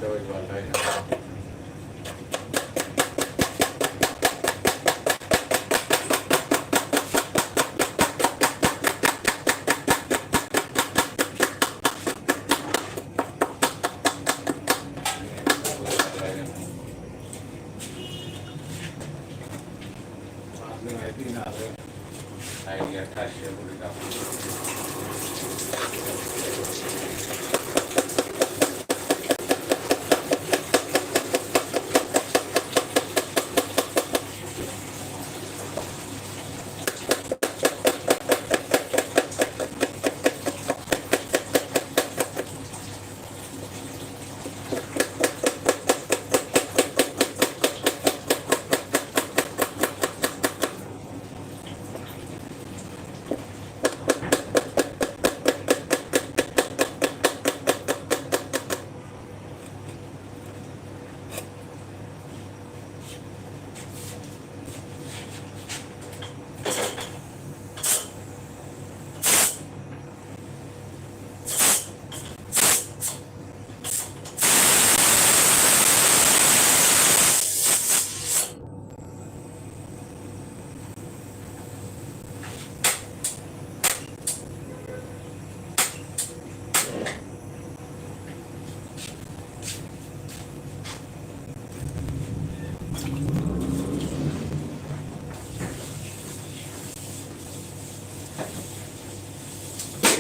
तो इस बात है आइडिया था शेयर करेगा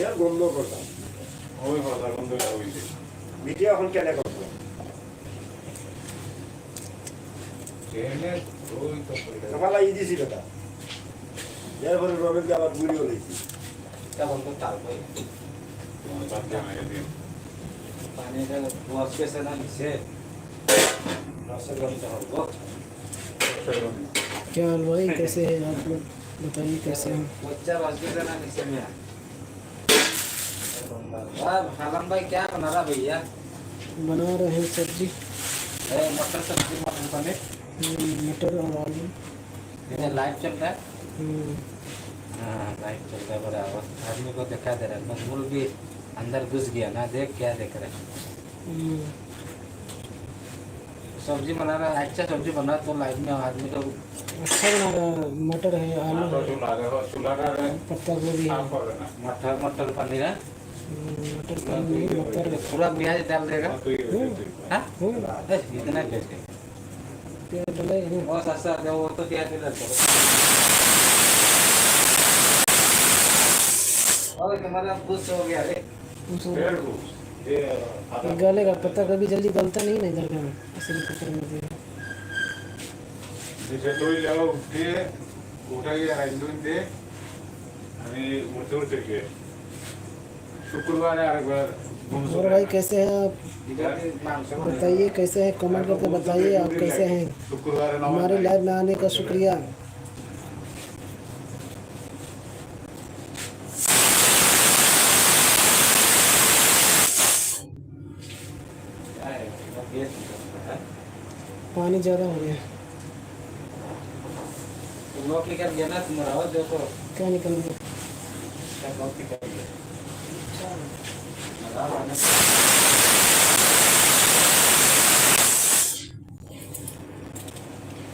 यार गंध करता ওই কথা বন্ধ হইছে ভিডিও এখন কেন করছো এনে ওই তো সকালে ইদি ছিল তা এরপরে রমেশকে আবার ভিডিও লইছি তখন তো তারপরে তোমার বাদ জানা দিন পানিটা ওয়াশ কেসে না নিচে रसगुल्ला होगा क्या हाल भाई, कैसे हैं आप लोग? बताइए कैसे हैं? बच्चा बस के ना नीचे में वाह हालम भाई क्या बना रहा भैया? बना रहे हैं सब्जी, मटर सब्जी बने मटर और आलू। ये लाइव चल रहा है? हाँ, लाइव चल रहा है बराबर। आदमी को दिखा दे रहा है, मजबूर भी अंदर घुस गया ना, देख क्या देख रहा है। सब्जी बना रहा है, अच्छा सब्जी बना तो लाइव में आदमी को अच्छा बना रहा है। मटर है, आलू है, पत्ता गोभी है, मटर पनीर है, मटर पनीर, मटर पूरा प्याज डाल देगा। हाँ हाँ, इतना कैसे प्याज डलेगा। बहुत सस्ता है वो तो प्याज डाल दो। और तुम्हारा खुश हो गया रे गलेगा पत्ता, कभी जल्दी गलता नहीं ना इधर का, इसलिए पत्ता नहीं देगा। जैसे तो ही लाओ उठे उठा के राइंडो दे हमें उठते उठते के शुक्रवार है अगर और भाई कैसे हैं आप? बताइए कैसे हैं, कमेंट करके बताइए आप कैसे हैं। शुक्रवार हमारे लाइव में आने का शुक्रिया। पानी ज़्यादा हो गया। लोग निकल गया ना तुम्हारा, और देखो क्या निकल गया? लोग निकल गया।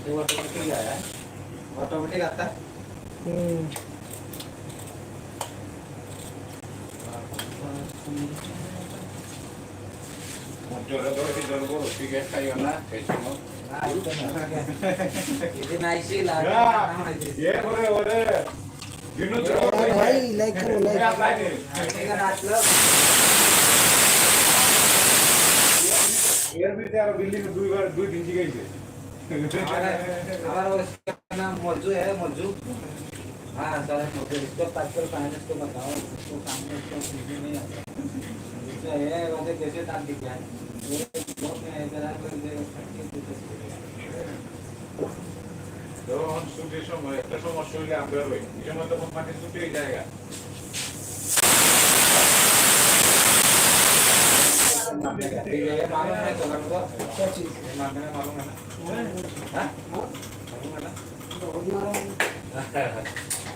ये ऑटोमेटिक आया है, ऑटोमेटिक आता है। Yo lo que yo lo sí que está yo na que chino ఇది నైస్ ఇలా ये बोले गिनो तो भाई लाइक करो, लाइक। రాట్లో यार भी तेरा बिल्ली में दो दिन जी गई है हमारा उसका नाम मौजू है, मौजू। हाँ सर, इसको पार्सल फाइनेंस को बताओ, इसको सामने इसको सीधी नहीं आता है वैसे कैसे तार दिख गया है ये बहुत में इधर आ कर दे तो हम सुबह समय तो समस्या ले आप भाई ये मतलब हम माने सुबह जाएगा ये मालूम है तो हमको क्या चीज़? मालूम है ना? हाँ मालूम है ना?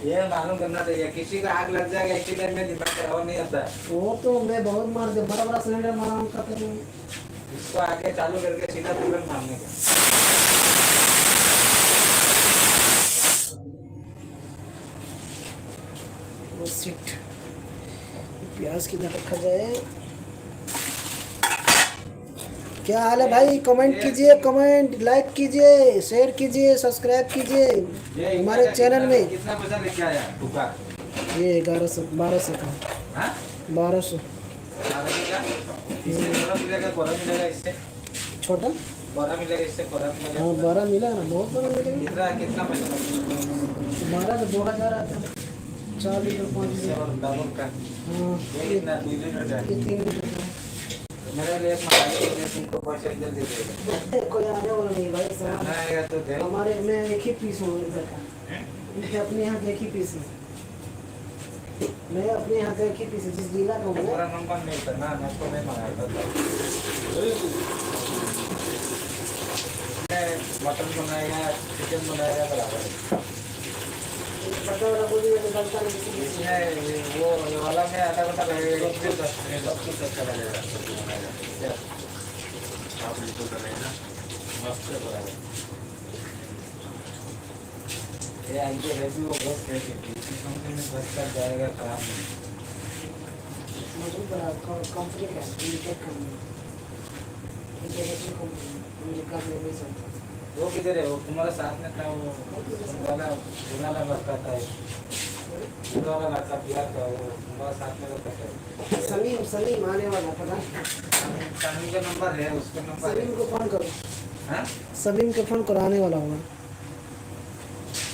ये मालूम करना चाहिए, किसी को आग लग जाएगा इसीलिए मैं दिमाग खराब नहीं होता है। वो तो मैं बहुत मार दे, बड़ा बड़ा सिलेंडर मारा उनका तो इसको आगे चालू करके सीधा तुरंत मारने का। वो सीट प्याज किधर रखा जाए। क्या हाल है भाई? कमेंट कीजिए, कमेंट लाइक कीजिए, शेयर कीजिए, सब्सक्राइब कीजिए हमारे चैनल में। कितना पैसा लेके आया टुका? ये 1100 1200 का। हाँ 1200 इससे थोड़ा मिलेगा, बड़ा मिलेगा इससे, छोटा। बड़ा मिलेगा इससे, बड़ा मिलेगा। हाँ 12 मिला ना, बहुत बड़ा मिलेगा। कितना कितना पैसा लगेगा? 12 तो 2000 आता है। 4 लीटर 5 इससे लीटर। और डबल का हाँ ये कितना 2 लीटर का? ये 3 लीटर का मेरे लिए मंगाइए, मैं तुमको पैसा इधर दे देगा। है। कोई आने वाला नहीं भाई, सामान आएगा तो दे। हमारे में एक ही पीस हूँ इधर का। मैं अपने यहाँ का एक ही पीस है। मैं अपने यहाँ का एक ही पीस है, जिस जिला का हूँ मेरा मैं। नंबर नहीं था ना, मैं तो नहीं मंगाया था। मटन बनाएगा, चिकन बनाएगा बराबर है। बता वाला बोलिए तो गलता नहीं किसी की। इसमें वो ये वाला में आधा घंटा लगेगा, सब कुछ अच्छा लगेगा, सब्जी बनाएगा। क्या? आप बिल्कुल करेंगे ना, मस्त है बराबर। ये आगे है भी, वो बहुत है कि इसी कंपनी में बस कर जाएगा, खराब नहीं। मजबूत बड़ा कंपनी का है, limited company, international company, America में भी सब। वो किधर है? वो तुम्हारे साथ में था, वो वाला वाला लड़का था, वो वाला लड़का बिहार का, वो तुम्हारे साथ में रहता है। सलीम आने वाला पता। सानी का नंबर है, उसका नंबर है। सलीम को फोन करो। हाँ सलीम को फोन करो, आने वाला होगा।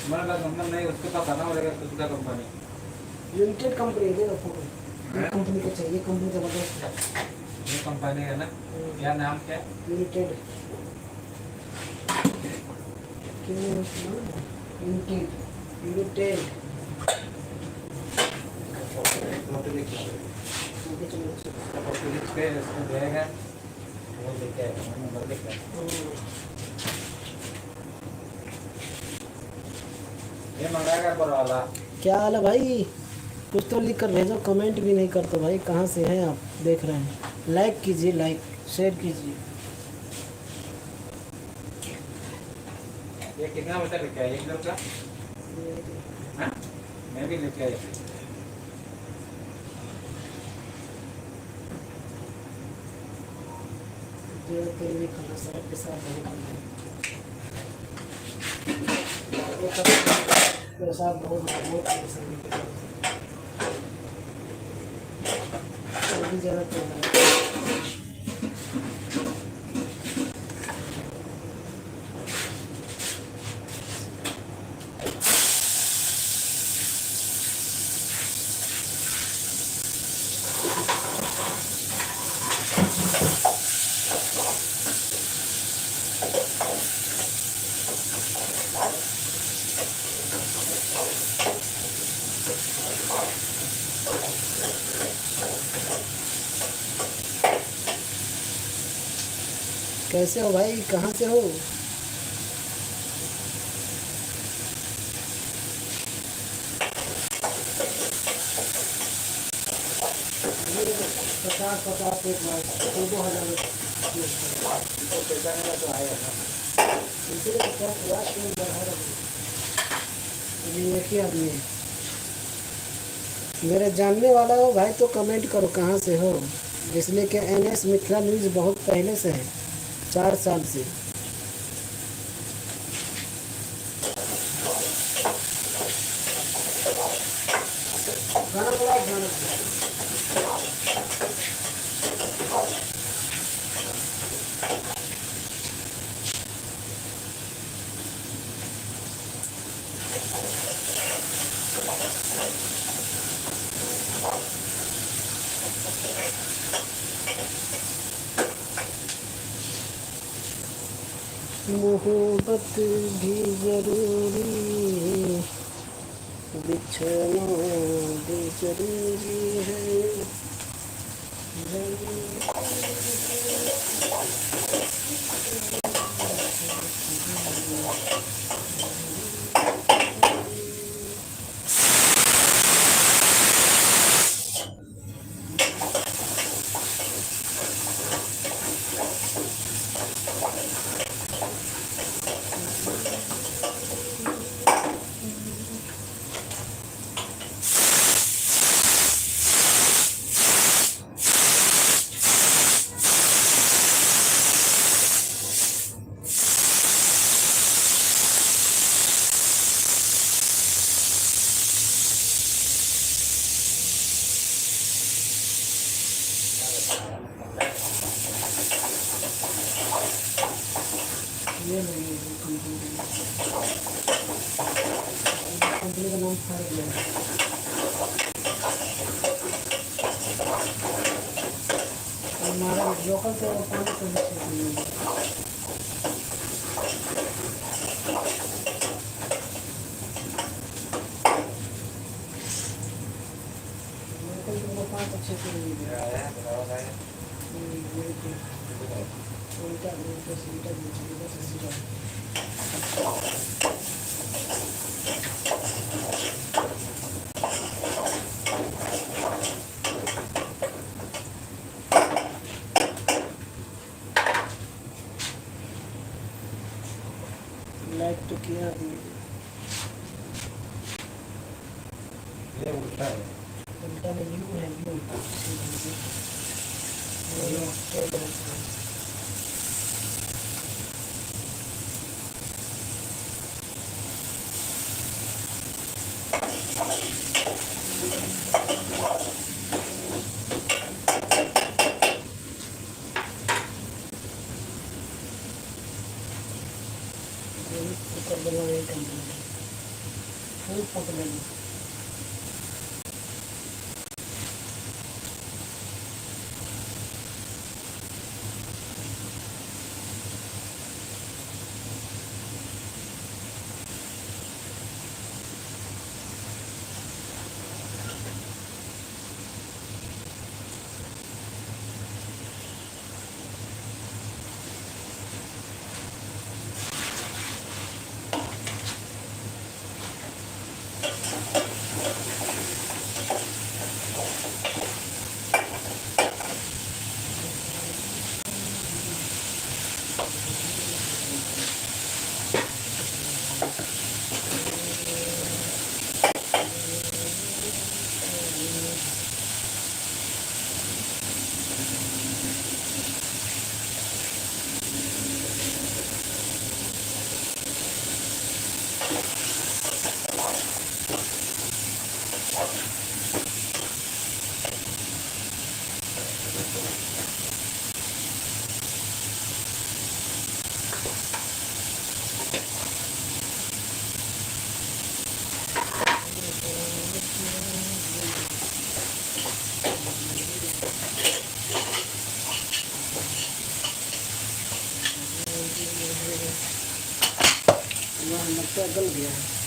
तुम्हारे पास नंबर नहीं, उसके पास आना पड़ेगा, खुद का कंपनी। लिमिटेड कंपनी है, देखो फोटो। ये कंपनी का चाहिए, कंपनी जबरदस्त है। ये कंपनी है ना? क्या नाम क्या है? Limited limited limited. फोटो लिख लो, फोटो लिख के उसको देगा, वो लेके आएगा, नंबर लिख लो। ये मंगाएगा पर वाला। क्या हाल है भाई? कुछ तो लिख कर भेजो, कमेंट भी नहीं करते भाई। कहाँ से हैं आप? देख रहे हैं, लाइक कीजिए, लाइक शेयर कीजिए। ये कितना बचा लेके आया? 1 किलो का? हाँ? मैं भी लेके आया। तेल भी खाना, साथ के साथ नहीं खाना। पेशाब बहुत भी ज़्यादा तेल है। कैसे हो भाई? कहाँ से हो? पचास पचास एक बार 2,000 तो पैसा नहीं तो आएगा ना। इसलिए 50,000 तेल बढ़ा रहे हैं। अभी एक ही आदमी है। मेरे जानने वाला हो भाई तो कमेंट करो कहाँ से हो, इसलिए कि NS मिथिला न्यूज़ बहुत पहले से है, 4 साल से। गाना बोला, गाना। मोहब्बत भी जरूरी है, बिछड़ना भी जरूरी है। ये नहीं है कंपनी का नाम फाड़ दिया। हमारा लोकल से 500 लोकल 5 से उल्टा उल्टा सीधा सीधा लाइक तो किया ये उल्टा है। उल्टा में यू है यू कुकर बनाने कंप्लीट फुल पकड़ लगता है गल गया है।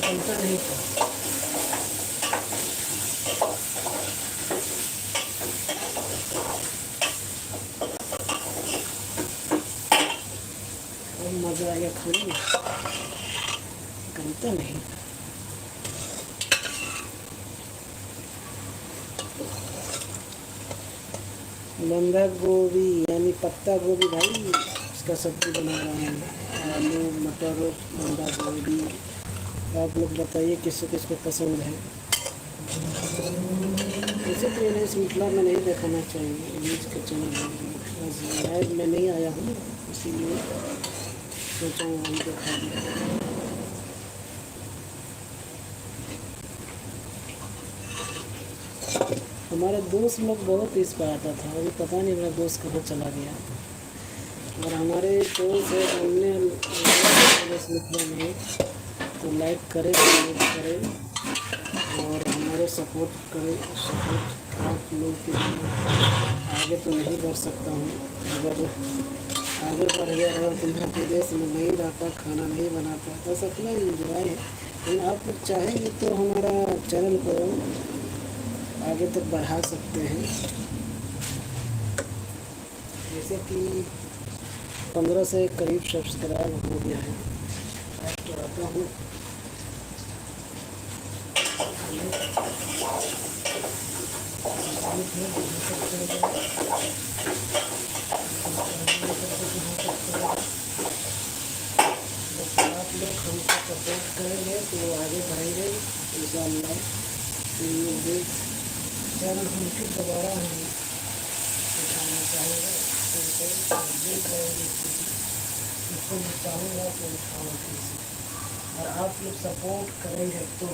बनता नहीं था। मजा आ गया खाने में, बनता नहीं था। बंधा गोभी यानी पत्ता गोभी भाई, इसका सब्जी बना रहा हूँ। आलू मटर बंधा गोभी, आप लोग बताइए किसको किसको पसंद है। वैसे तो इन्हें इस मिथिला में नहीं दिखाना चाहिए, न्यूज़ का चैनल लाइव में नहीं आया हूँ, इसीलिए सोचा हूँ वहीं दिखा दिया। हमारे दोस्त लोग बहुत इस पर आता था, अभी पता नहीं मेरा दोस्त कहाँ चला गया। और हमारे दोस्त है हमने निकला नहीं तो लाइक करें, कमेंट करें और हमारे सपोर्ट करें। सपोर्ट आप लोग के आगे तो नहीं बढ़ सकता हूँ, अगर आगे बढ़ गया अगर तुम्हारे प्रदेश में नहीं रहता, खाना नहीं बनाता, बस अपना इंजॉय है। लेकिन आप लोग चाहेंगे तो हमारा चैनल को आगे तक बढ़ा सकते हैं। जैसे कि 15 से करीब सब्सक्राइब हो गया है। तो आता हूँ आप लोग हमको सपोर्ट करेंगे तो आगे बढ़ेंगे इंशाअल्लाह। तो चैनल हम फिर दोबारा हम दिखाना चाहेंगे, इसको मैं चाहूँगा तो दिखाऊँ फिर से। और आप लोग सपोर्ट करेंगे तो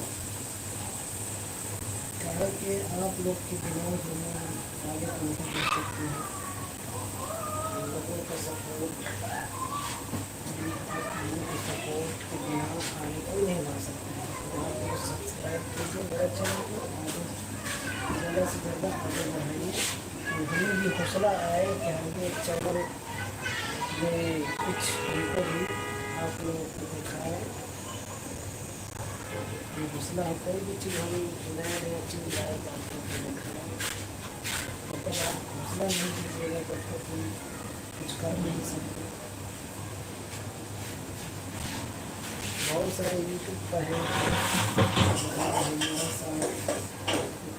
कहा कि आप लोग के बिना हम आगे नहीं बढ़ सकते हैं। लोगों का सपोर्ट, आप लोगों के सपोर्ट के बिना आगे कोई नहीं बढ़ सकते हैं। आप लोग सब्सक्राइब कीजिए मेरा चैनल को, आगे ज़्यादा से ज़्यादा आगे बढ़ाइए। हमें भी हौसला आए कि हमको चैनल में कुछ हमको भी आप लोगों को दिखाएँ। हौसला है, कोई भी चीज़ हम नया नया चीज़ लाए तो आप लोग को दिखाएँ। तो आप हौसला नहीं दीजिएगा तब तक हम कुछ कर नहीं सकते। बहुत सारे यूट्यूब पर है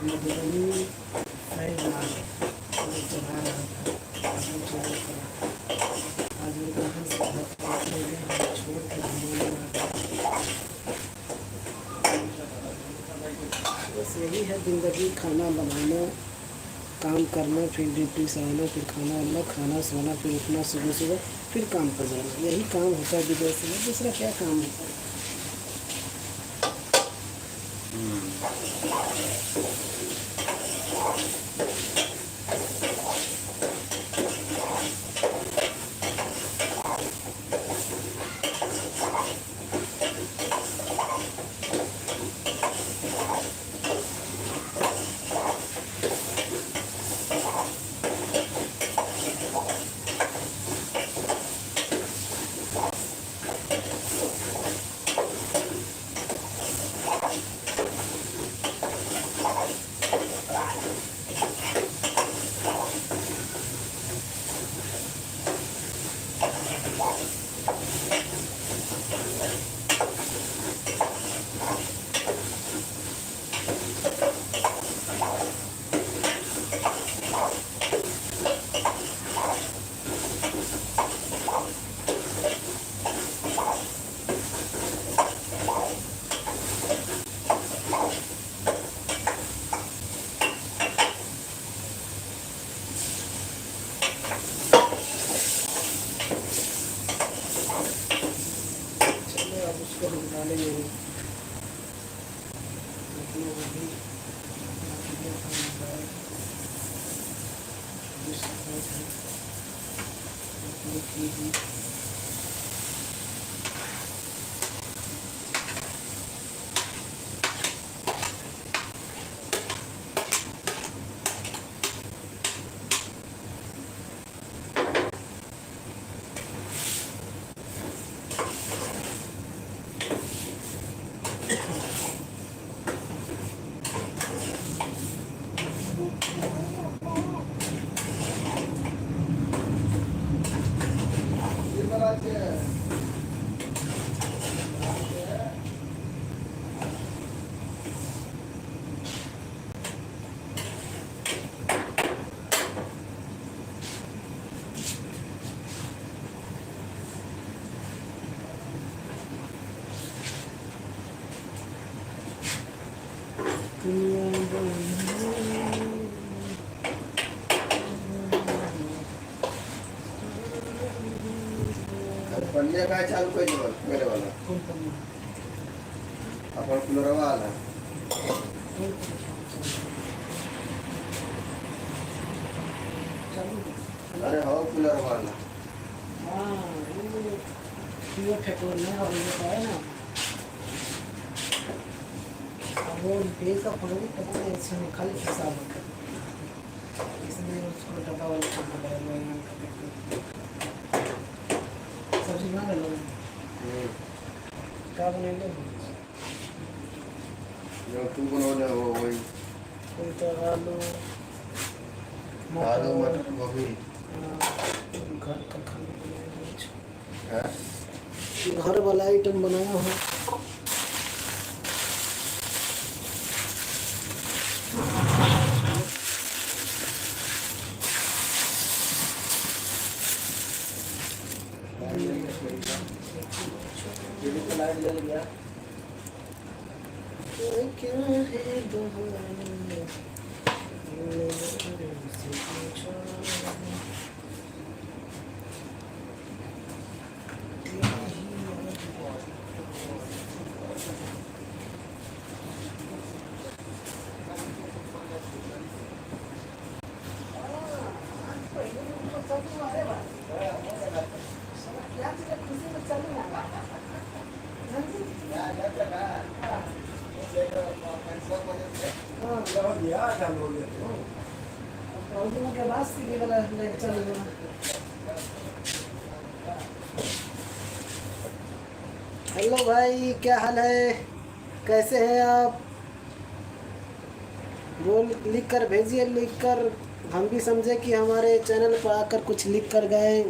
मधुबनी है नाम चला रहा था, आज वो कहाँ से छोड़ कर बस यही है ज़िंदगी। खाना बनाना, काम करना, फिर ड्यूटी से आना, फिर खाना वाना, खाना सोना, फिर उठना सुबह सुबह, फिर काम पर जाना, यही काम होता है विदेश में। दूसरा क्या काम होता है? उसको निकालेंगे पन्ने काय चालू कधी बोल मेरे वाला आपण कुलरवा आला पॉपुलर वाला। हाँ ये ठेकोरने और ये तो है ना। अब वो बेल का पानी पता नहीं इसमें खाली हिसाब होता है, इसमें उसको डब्बा वाला खाना लगाया सब्जी बना लो। क्या बनेंगे? जो तू बनाने वो वही कोई तो आलू आलू मटर गोभी घर का खाना बनाया है। घर वाला आइटम बनाया हूँ। लाइट ले लिया। क्या है बहाने से पूछा के बाद सीधी वाला लेक्चर लेना। हेलो भाई, क्या हाल है? कैसे हैं आप? बोल लिख कर भेजिए, लिख कर हम भी समझे कि हमारे चैनल पर आकर कुछ लिख कर गए।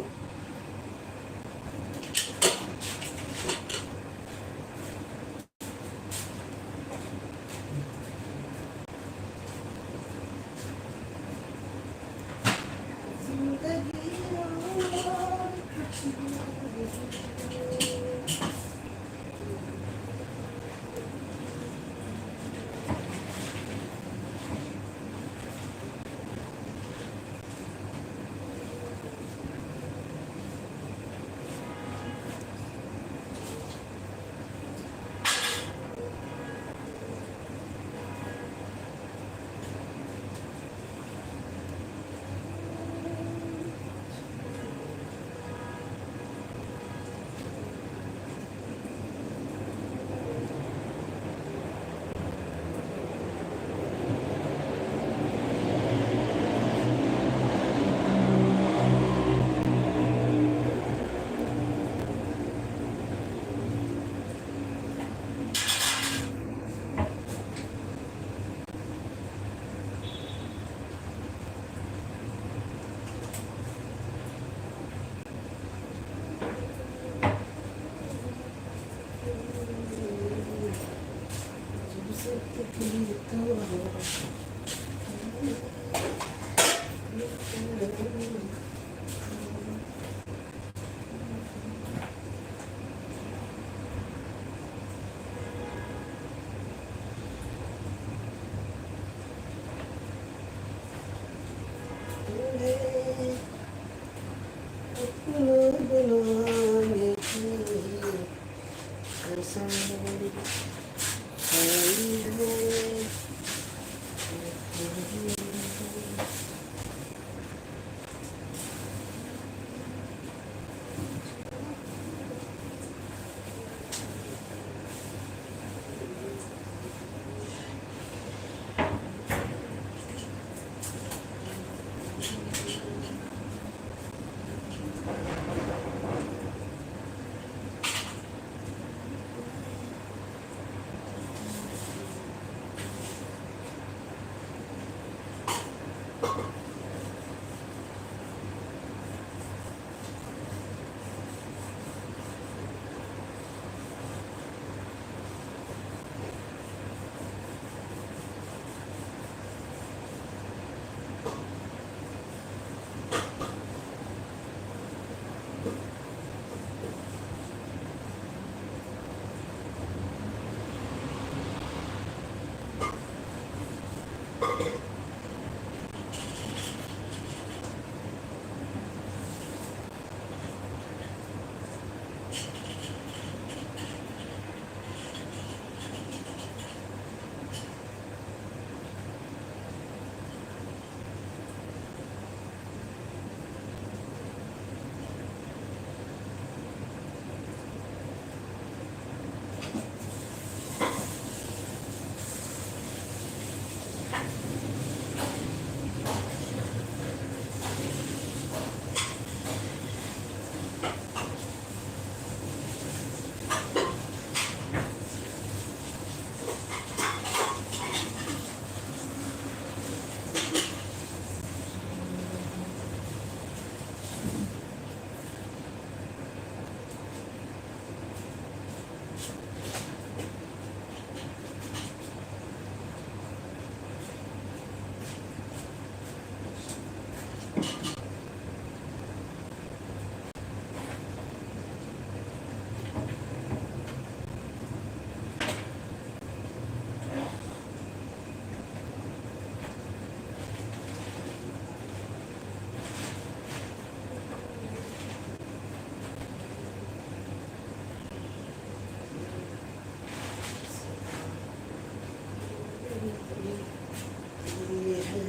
ये है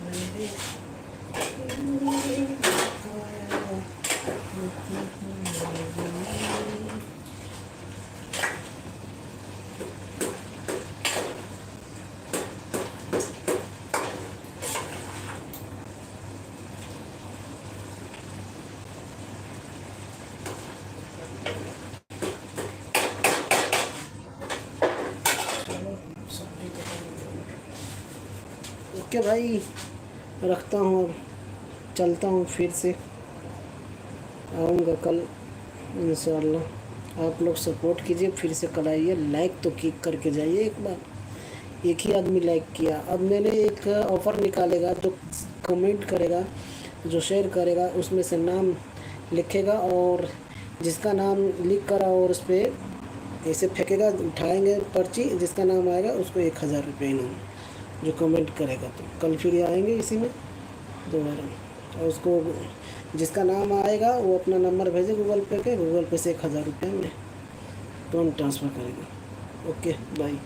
मेरे ओके भाई, रखता हूँ अब, चलता हूँ, फिर से आऊँगा कल इंशाल्लाह। आप लोग सपोर्ट कीजिए, फिर से कल आइए, लाइक तो किक करके जाइए एक बार। एक ही आदमी लाइक किया। अब मैंने एक ऑफ़र निकालेगा, जो कमेंट करेगा, जो शेयर करेगा, उसमें से नाम लिखेगा और जिसका नाम लिख कर और उस पर ऐसे फेंकेगा, उठाएंगे पर्ची, जिसका नाम आएगा उसको 1000 रुपये इनाम, जो कमेंट करेगा। तो कल फिर आएंगे इसी में दोबारा, और उसको जिसका नाम आएगा वो अपना नंबर भेजे गूगल पे से 1000 रुपये में तुरंत ट्रांसफ़र करेगा। Okay bye.